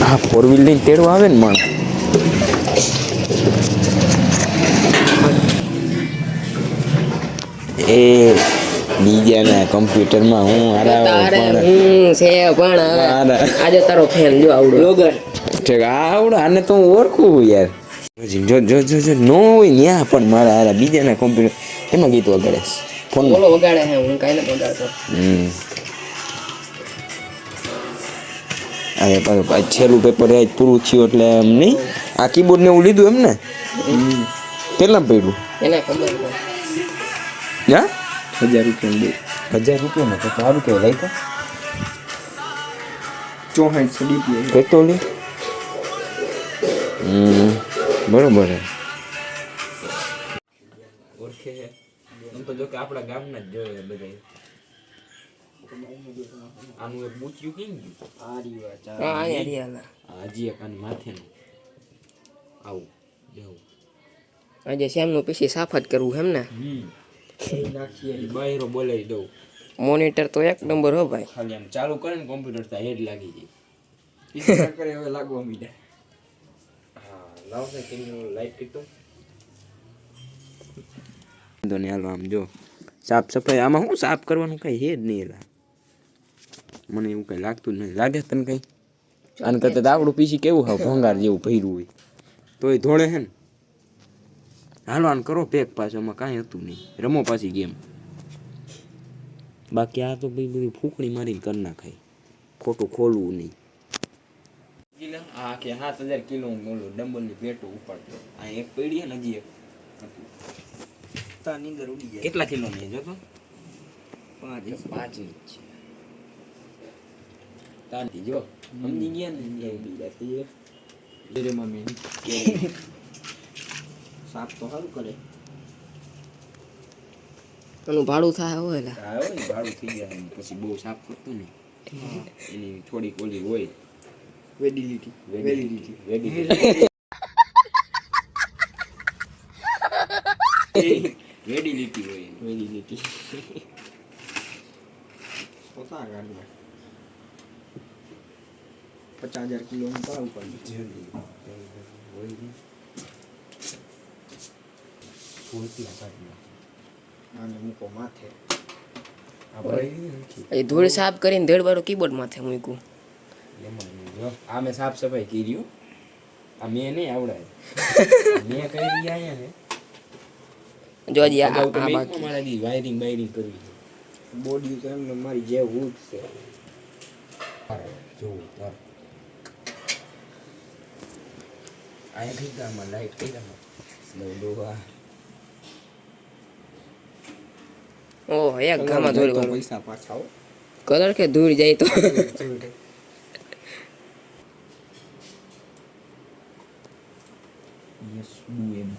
હા 4 વ્હીલ લઈને તેડવા આવે ને મણ એ બીજાના કમ્પ્યુટરમાં હું હરાવો તારે પણ હું છે પણ હવે આજે તારો ફેન જો આવડો લોગર આવડો આને તો હું ઓળખું યાર જો જો જો જો ન હોય ન્યા પણ મારા હારા બીજાના કોમ્પ્યુટર એમાં ગીત વગાડે ફોનમાં બોલો વગાડે હે હું કાઈ નથી વગાડતો અને છેલ્લું પેપર પૂરું થયું એટલે એમ નહીં આ કીબોર્ડ ને એવું લીધું એમ ને કેટલા પડ્યું એને ખબર હા ₹1000 ₹1000 તો સારું કેવાય લાઈક 64 DPI પેટ્રોલ બરોબર હે ઓળખે છે એમ તો જો કે આપણા ગામના જ જોઈએ બધા આનું એક બૂચ્યું કેમ ગયું હા યાર હજી એક આની માથેનું આવું દેવું આજે શ્યામનું પીસી સાફ જ કરવું એમ ને બહેરો બોલાવી દઉં મોનિટર તો એક નંબર હો ભાઈ ખાલી આમ ચાલુ કરે ને કોમ્પ્યુટર તો હેડ લાગી જાય કરે હવે લાગવા મીડા હા લાવશે કે લાઈટ કીધું તો ને હાલો આમ જો સાફ સફાઈ આમાં શું સાફ કરવાનું કઈ હે જ નહીં એલા મને એવું કઈ લાગતું જ નહીં લાગે તને કઈ આને કરતા તો આપણું પીસી કેવું હાવ ભંગાર જેવું ભર્યું હોય તોય ધોળે હે ને હાલો આને કરો પેક પાછું આમાં કાંઈ હતું નહીં રમો પાછી ગેમ બાકી આ તો બધી ફૂકણી મારીને કરી નાખાય ખોટું ખોલવું નહીં હા કે 7000 કિલો બોલો ડમ્બલની પેટો ઉપાડતો આ એક પડી ને હજી એક નીંદર ઉડી જાય કેટલા કિલો ની જો તો 5 5 ઇંચ છે તાંતી જો સમજી ગયા ને એ બીજા તે ધીરે મમ્મી સાફ તો સારું કરે એનું ભાડું થાય હોય લા આવે ને ભાડું થઈ જાય પછી બહુ સાફ કરતો ને એની થોડીક ઓલી હોય વેલિડિટી વેડિલિટી હોય વેલિડિટી પોતા ગાડી 50000 કિલો નું પાવ પડ્યું હોય ને સોલતી કાઢી આને મૂકો માથે એ ધૂળ સાફ કરીને ધેડવાળો કીબોર્ડ માથે મૂક્યું આ મેં સાફ સફાઈ કર્યું આ મેં નહીં આવડાય મેં કરી રહ્યા ને જો હજી આ બાકી મારા દી વાયરિંગ કરવી છે બોડી તો એમને મારી જેવું જ છે જોવું તાર આ કઈ ગામમાં લાઈટ કઈ ગામમાં લોહા ઓહ એક ગામાં ધૂળ વાળો પૈસા પાછા આવો કલર કે ધૂળ જાય તો યસ ડુ એમ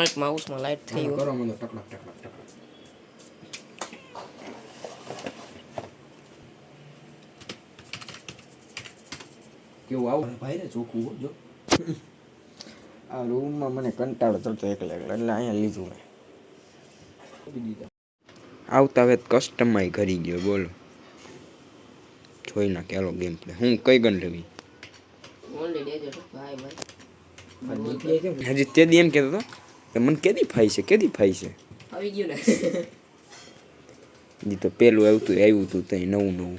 એક માઉસમાં લાઈટ થઈ ગયો કરો મને ટકડક કેવું આવું ભાઈ રે ચોખ્ખું હો જો આ રૂમમાં મને કંટાળો ચડતો એકલા એટલે અહીંયા લીધું મેં આવતા હવે કસ્ટમાઈ કરી ગયો બોલો જોઈ ના કેલો ગેમ પ્લે હું કઈ ગન લેવી હજી તે દી એમ કહેતો હતો કે મને કેદી ફાઈ છે આવી ગયું ને જી તો પેલું આવ્યું હતું ત્યાં નવું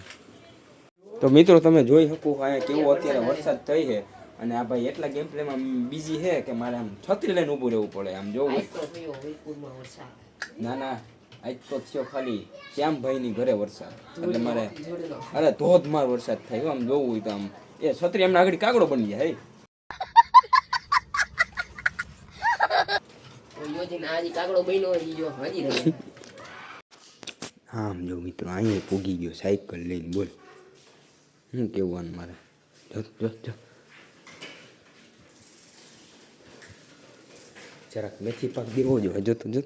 તો મિત્રો તમે જોઈ શકો અહીંયા કેવો અત્યારે વરસાદ થઈ છે અને આ ભાઈ એટલા ગેમ પ્લેમાં બીજી છે કે મારે આમ છત્રી લઈને ઊભું રહેવું પડે આમ જોવું ના આજ તો થયો ખાલી શ્યામભાઈની ઘરે વરસાદ એટલે મારે અરે ધોધમાર વરસાદ થાય આમ જોવું હોય તો આમ એ છત્રી એમને આગળ કાગડો બની જાય હા આમ જો મિત્રો અહીંયા પૂગી ગયો સાયકલ લઈને બોલ શું કેવું મારે જો જરાક મેથી પાક દેવો જો હજુ તો જો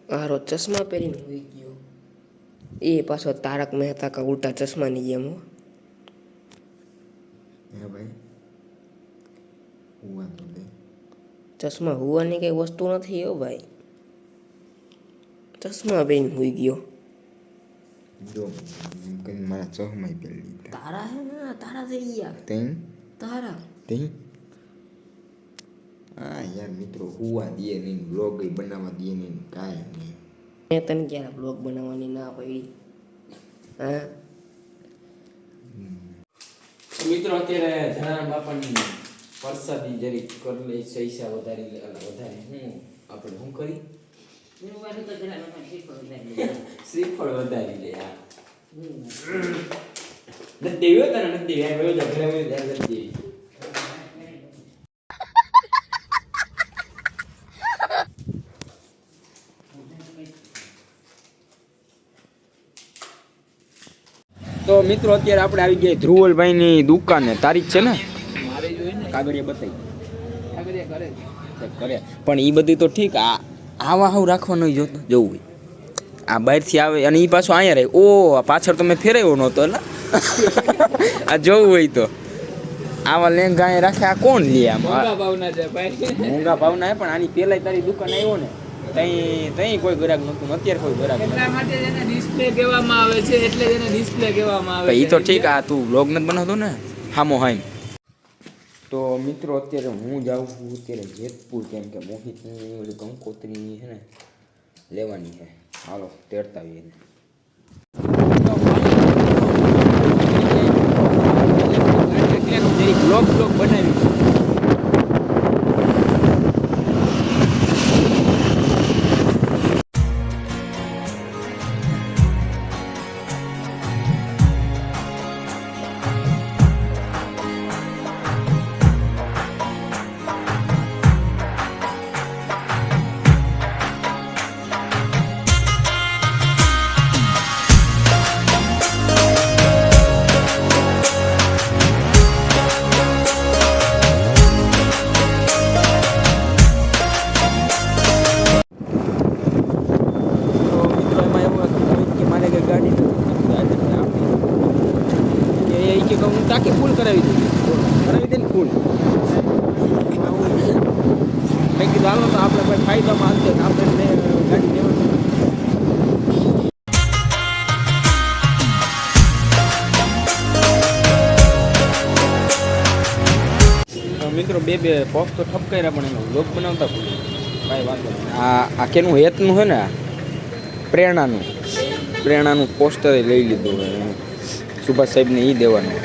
હારો ચશ્મા પહેરીને હોઈ ગયો એ પાછો તારક મહેતા કા ઉલ્ટા ચશ્માની જેમ હો હે ભાઈ હું વાંધો નહીં ચશ્મા હોવાની કઈ વસ્તુ નથી હો ભાઈ. ચશ્મા બેન હોઈ ગયો. જો કઈ મારા ચશ્મા પહેરી લીધા. તારા હે ને તારા થઈ ગયા. તેમ તારા તેમ હા યાર મિત્રો હુવા દે નહીં બ્લોગ બનાવવા દે નહીં કાંઈ નહીં. મેં તને ક્યારે બ્લોગ બનાવવાની ના પડી? હા મિત્રો અત્યારે જનાના બાપાની પરસાદી જરી કરી લે પૈસા વધારી લે વધારે હું આપણે શું કરી શ્રીફળ વધારી લે યાર નથી દેવ્યો તને નથી દેવી આવ્યો જા ઘરે આવ્યો ત્યારે નથી દેવી. તો મિત્રો અત્યારે આપણે આવી ગયા ધ્રુવલભાઈની દુકાને. તારીખ છે ને કાગળિયા બતાવી કરે પણ એ બધી તો ઠીક. આવા હાવ રાખવાનો જોતો જવું હોય આ બહારથી આવે અને એ પાછો અહીંયા રહે. ઓ પાછળ તમે ફેરાયો નહોતો એટલે આ જોવું હોય તો આવા લેંગા અહીંયા રાખે. આ કોણ લે આમ મોંઘા ભાવના હે પણ આની પહેલા તારી દુકાન આવ્યો ને તઈ કોઈ ગ્રાહક નહોતું. અત્યારે કોઈ ગ્રાહક એટલા માટે એને ડિસ્પ્લે કહેવામાં આવે છે, એટલે એને ડિસ્પ્લે કહેવામાં આવે એ તો ઠીક. આ તું વ્લોગ નથી બનાવતો ને હામો હાઈમ. તો મિત્રો અત્યારે હું જાઉં છું અત્યારે જેતપુર, કેમ કે મોહિતની ઓલી કંકોત્રી છે ને લેવાની છે. હાલો તેડતા આવીએ એને. બ્લોગ બનાવી હું ટાંકી ફૂલ કરાવી દે ને ફૂલ. મેં કીધું હાલો તો આપણે કોઈ ફાયદામાં આવશે આપણે ગાડી લેવાની. મિત્રો બે પોપ તો ઠપકાર્યા પણ એનો લોક બનાવતા કાંઈ વાંધો નહીં. આ કેનું હેતનું છે ને પ્રેરણાનું પોસ્ટર લઈ લીધું સુભાષ સાહેબને એ દેવાનું.